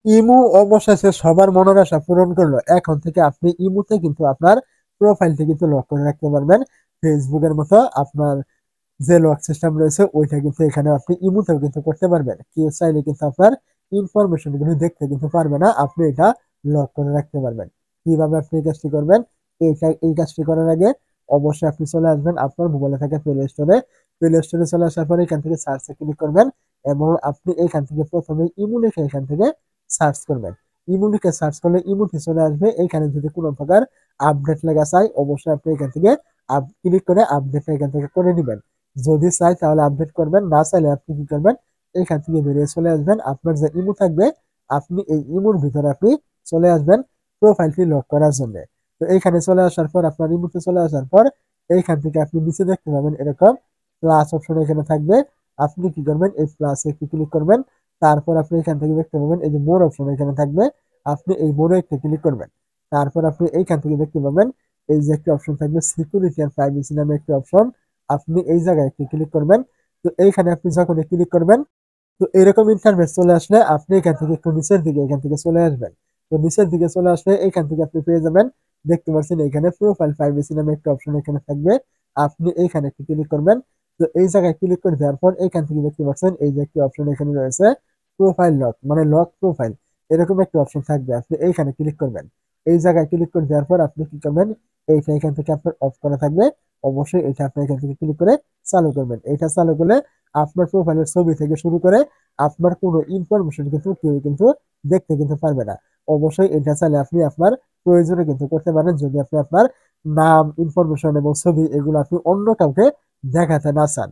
ইমু অবশেষে সবার মনের আশা পূরণ করলো। এখন থেকে আপনি ইমুতে কিন্তু আপনার প্রোফাইলটি কিন্তু লক করে রাখতে পারবেন। ফেসবুকের মতো আপনার যে লক সিস্টেম রয়েছে ওইটা কিন্তু এখানে আপনি ইমুতেও কিন্তু করতে পারবেন। কেউ চাইলে কিন্তু আপনার ইনফরমেশন গুলো দেখতে কিন্তু পারবে না। আপনি এটা লক করে রাখতে পারবেন। কিভাবে আপনি এই কাজটি করবেন? এই কাজটি করার আগে অবশ্যই আপনি চলে আসবেন আপনার মোবাইলে থাকা প্লে স্টোরে। প্লে স্টোরে চলে আসার পরে এখান থেকে সার্চে ক্লিক করবেন এবং আপনি এখান থেকে প্রথমে ইমু লিখে এখান থেকে সার্চ করবেন। ইমু লিখে সার্চ করলে ইমুটি চলে আসবে। এইখানে যদি কোনো প্রকার আপডেট লেখা চাই অবশ্যই আপনি এখান থেকে ক্লিক করে আপডেট এখান থেকে করে নেবেন। যদি চাই তাহলে আপডেট করবেন, না চাইলে আপনি কি করবেন, এখান থেকে বেরিয়ে চলে আসবেন। আপনার যে ইমো থাকবে আপনি এই ইমোর ভিতরে আপনি চলে আসবেন প্রোফাইলটি লক করার জন্য। তো এইখানে চলে আসার পর আপনার ইমোতে চলে আসার পর এইখান থেকে আপনি নিচে দেখতে পাবেন এরকম প্লাস অপশন এখানে থাকবে। আপনি কি করবেন, এই প্লাসে একটি ক্লিক করবেন। তারপর আপনি এখান থেকে দেখতে পাবেন এই যে মোর অপশন এখানে থাকবে। আপনি এই মোড়ে একটি ক্লিক করবেন। তারপর আপনি এইখান থেকে দেখতে পাবেন এই যে একটি অপশন থাকবে সিকিউরিটি এন্ড প্রাইভেসি নামে একটি অপশন। আপনি এই জায়গায় একটি ক্লিক করবেন। তো এইখানে আপনি যখন ক্লিক করবেন তো এরকম ইন্টারফেস চলে আসলে আপনি এখান থেকে একটু নিচের দিকে এখান থেকে চলে আসবেন। তো নিচের দিকে চলে আসলে এখান থেকে আপনি পেয়ে যাবেন, দেখতে পাচ্ছেন এখানে প্রোফাইল প্রাইভেসি নামে একটা অপশন এখানে থাকবে। আপনি এইখানে একটু ক্লিক করবেন। তো এই জায়গায় ক্লিক করে দেওয়ার পর এখান থেকে দেখতে পাচ্ছেন এই যে একটি অপশন এখানে রয়েছে প্রোফাইল লক, মানে লক প্রোফাইল, এরকম একটা অপশন থাকবে। আপনি এইখানে ক্লিক করবেন। এই জায়গায় ক্লিক করে দেওয়ার পর আপনি কি করবেন, এইটা এখান থেকে আপনার অফ করা থাকবে। অবশ্যই এটা আপনি এখান থেকে ক্লিক করে চালু করবেন। এটা চালু করলে আপনার প্রোফাইলের ছবি থেকে শুরু করে আপনার কোনো ইনফরমেশন কিন্তু কেউ কিন্তু দেখতে কিন্তু পারবে না। অবশ্যই এটা চাইলে আপনি আপনার প্রয়োজনে কিন্তু করতে পারেন, যদি আপনি আপনার নাম, ইনফরমেশন এবং ছবি এগুলো আপনি অন্য কাউকে দেখাতে না চান।